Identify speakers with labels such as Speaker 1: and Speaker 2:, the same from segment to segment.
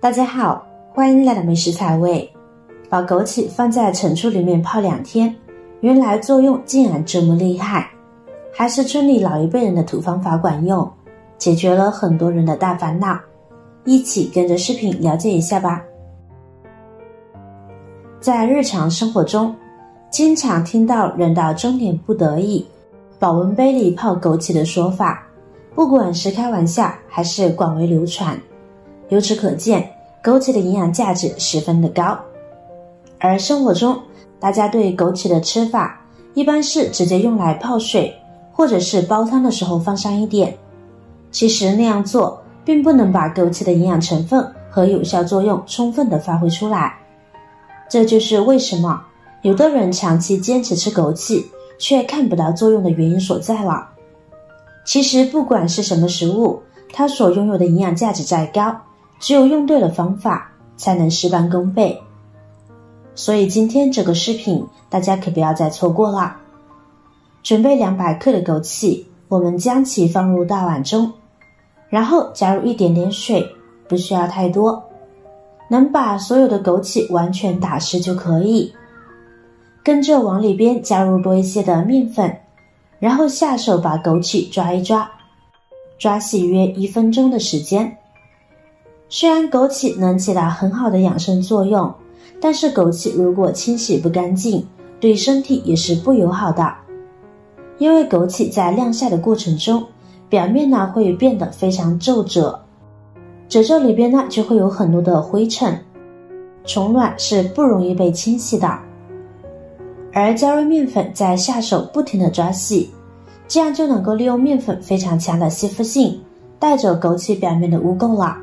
Speaker 1: 大家好，欢迎来到美食采味。把枸杞放在陈醋里面泡2天，原来作用竟然这么厉害，还是村里老一辈人的土方法管用，解决了很多人的大烦恼。一起跟着视频了解一下吧。在日常生活中，经常听到人到中年不得已，保温杯里泡枸杞的说法，不管是开玩笑还是广为流传。由此可见，枸杞的营养价值十分的高。而生活中，大家对枸杞的吃法一般是直接用来泡水，或者是煲汤的时候放上一点。其实那样做并不能把枸杞的营养成分和有效作用充分的发挥出来。这就是为什么有的人长期坚持吃枸杞却看不到作用的原因所在了。其实不管是什么食物，它所拥有的营养价值再高，只有用对了方法才能事半功倍。所以今天这个视频大家可不要再错过了。准备200克的枸杞，我们将其放入大碗中，然后加入一点点水，不需要太多，能把所有的枸杞完全打湿就可以。跟着往里边加入多一些的面粉，然后下手把枸杞抓一抓，抓细约1分钟的时间。虽然枸杞能起到很好的养生作用，但是枸杞如果清洗不干净，对身体也是不友好的。因为枸杞在晾晒的过程中，表面呢会变得非常皱褶，褶皱里边呢就会有很多的灰尘，虫卵是不容易被清洗的。而加入面粉再下手不停的抓细，这样就能够利用面粉非常强的吸附性，带走枸杞表面的污垢了。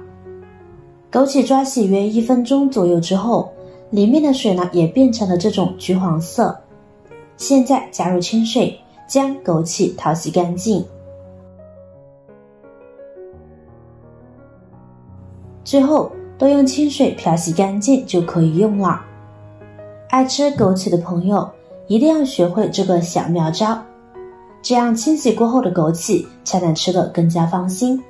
Speaker 1: 枸杞抓洗约1分钟左右之后，里面的水呢也变成了这种橘黄色。现在加入清水，将枸杞淘洗干净。最后都用清水漂洗干净就可以用了。爱吃枸杞的朋友一定要学会这个小妙招，这样清洗过后的枸杞才能吃得更加放心。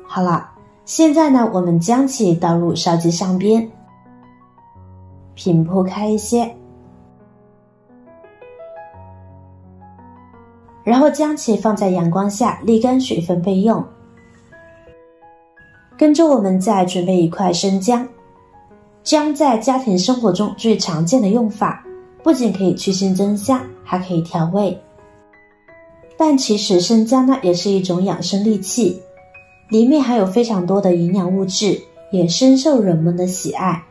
Speaker 1: 好了，现在呢，我们将其倒入烧鸡上边，平铺开一些，然后将其放在阳光下沥干水分备用。跟着我们再准备一块生姜。姜在家庭生活中最常见的用法，不仅可以去腥增香，还可以调味。但其实生姜呢也是一种养生利器，里面含有非常多的营养物质，也深受人们的喜爱。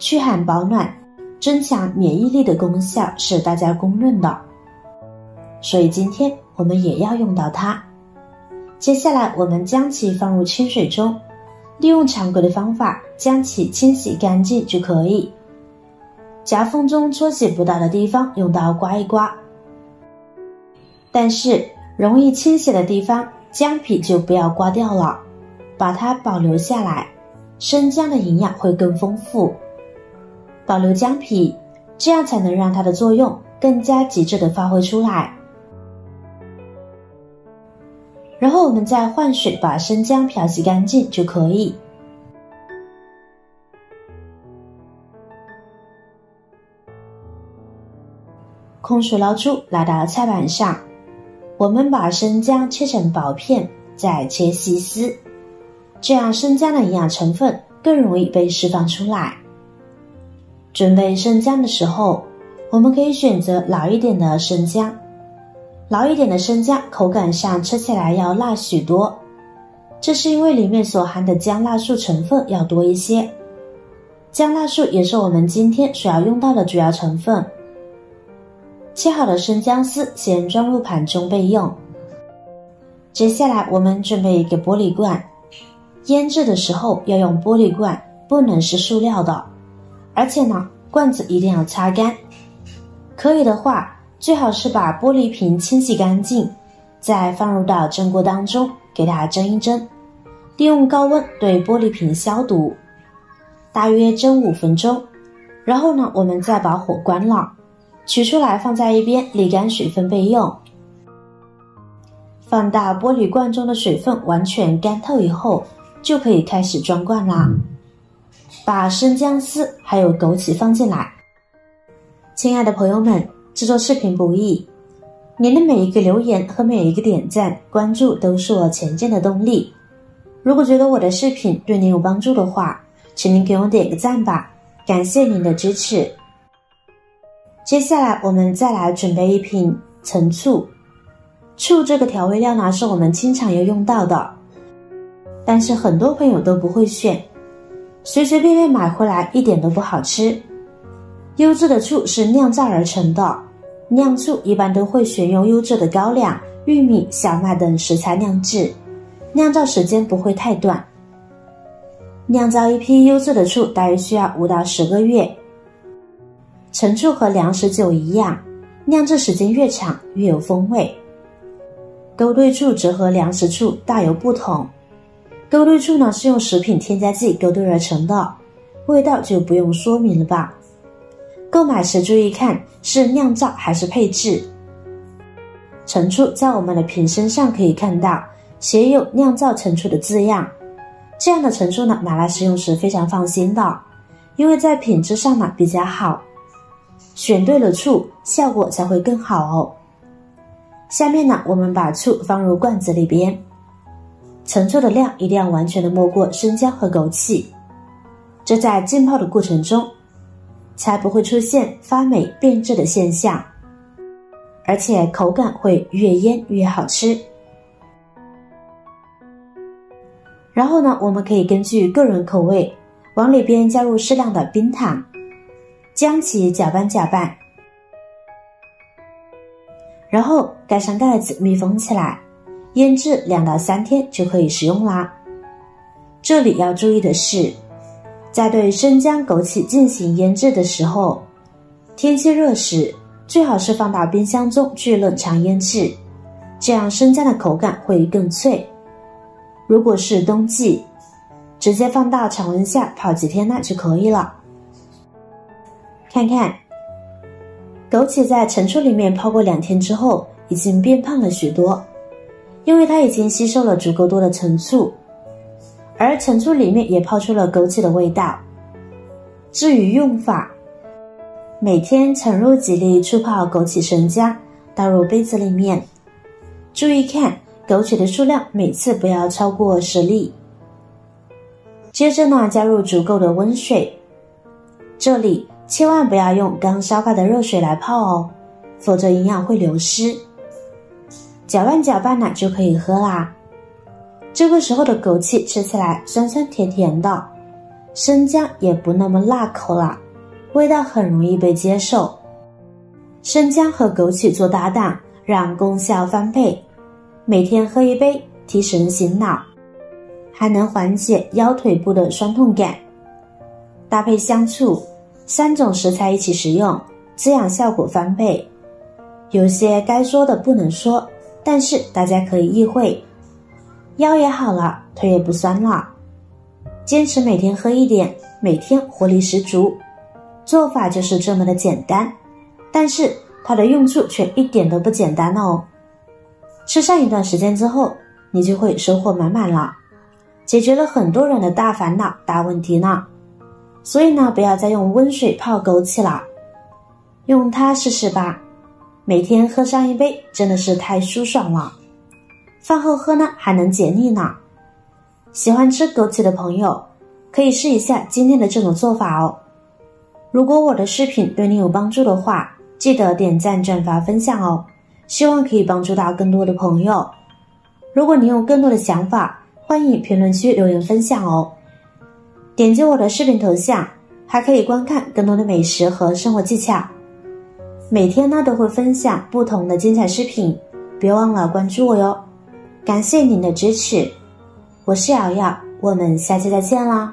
Speaker 1: 驱寒保暖、增强免疫力的功效是大家公认的，所以今天我们也要用到它。接下来我们将其放入清水中，利用常规的方法将其清洗干净就可以。夹缝中搓洗不到的地方用刀刮一刮，但是容易清洗的地方姜皮就不要刮掉了，把它保留下来，生姜的营养会更丰富。保留姜皮，这样才能让它的作用更加极致的发挥出来。然后我们再换水把生姜漂洗干净就可以。空水捞出，来到菜板上，我们把生姜切成薄片，再切细丝，这样生姜的营养成分更容易被释放出来。准备生姜的时候，我们可以选择老一点的生姜。老一点的生姜口感上吃起来要辣许多，这是因为里面所含的姜辣素成分要多一些。姜辣素也是我们今天所要用到的主要成分。切好的生姜丝先装入盘中备用。接下来我们准备一个玻璃罐，腌制的时候要用玻璃罐，不能是塑料的，而且呢，罐子一定要擦干。可以的话，最好是把玻璃瓶清洗干净，再放入到蒸锅当中，给它蒸一蒸，利用高温对玻璃瓶消毒，大约蒸5分钟。然后呢，我们再把火关了，取出来放在一边沥干水分备用。放大玻璃罐中的水分完全干透以后，就可以开始装罐啦。把生姜丝还有枸杞放进来。亲爱的朋友们，制作视频不易，您的每一个留言和每一个点赞、关注都是我前进的动力。如果觉得我的视频对您有帮助的话，请您给我点个赞吧，感谢您的支持。接下来我们再来准备一瓶陈醋。醋这个调味料呢，是我们经常要用到的，但是很多朋友都不会选，随随便便买回来一点都不好吃。优质的醋是酿造而成的，酿醋一般都会选用优质的高粱、玉米、小麦等食材酿制，酿造时间不会太短。酿造一批优质的醋大约需要5到10个月。陈醋和粮食酒一样，酿制时间越长越有风味。勾兑醋则和粮食醋大有不同，勾兑醋呢是用食品添加剂勾兑而成的，味道就不用说明了吧。购买时注意看是酿造还是配制。陈醋在我们的瓶身上可以看到写有酿造陈醋的字样，这样的陈醋呢拿来食用时非常放心的，因为在品质上呢比较好，选对了醋效果才会更好哦。下面呢我们把醋放入罐子里边，陈醋的量一定要完全的没过生姜和枸杞，这在浸泡的过程中才不会出现发霉变质的现象，而且口感会越腌越好吃。然后呢我们可以根据个人口味往里边加入适量的冰糖，将其搅拌搅拌，然后盖上盖子密封起来，腌制2到3天就可以食用啦。这里要注意的是，在对生姜、枸杞进行腌制的时候，天气热时最好是放到冰箱中去冷藏腌制，这样生姜的口感会更脆。如果是冬季，直接放到常温下泡几天那就可以了。看看枸杞在陈醋里面泡过2天之后已经变胖了许多，因为它已经吸收了足够多的陈醋，而陈醋里面也泡出了枸杞的味道。至于用法，每天盛入几粒醋泡枸杞生姜，倒入杯子里面，注意看枸杞的数量每次不要超过10粒。接着呢加入足够的温水，这里千万不要用刚烧开的热水来泡哦，否则营养会流失。搅拌搅拌呢就可以喝啦。这个时候的枸杞吃起来酸酸甜甜的，生姜也不那么辣口了，味道很容易被接受。生姜和枸杞做搭档，让功效翻倍。每天喝一杯，提神醒脑，还能缓解腰腿部的酸痛感。搭配香醋，3种食材一起食用，滋养效果翻倍。有些该说的不能说，但是大家可以意会。腰也好了，腿也不酸了。坚持每天喝一点，每天活力十足。做法就是这么的简单，但是它的用处却一点都不简单哦。吃上一段时间之后，你就会收获满满了，解决了很多人的大烦恼、大问题呢。所以呢，不要再用温水泡枸杞了，用它试试吧。每天喝上一杯，真的是太舒爽了。饭后喝呢，还能解腻呢。喜欢吃枸杞的朋友，可以试一下今天的这种做法哦。如果我的视频对你有帮助的话，记得点赞、转发、分享哦。希望可以帮助到更多的朋友。如果你有更多的想法，欢迎评论区留言分享哦。点击我的视频头像，还可以观看更多的美食和生活技巧。每天呢都会分享不同的精彩视频，别忘了关注我哟。感谢您的支持，我是瑶瑶，我们下期再见啦。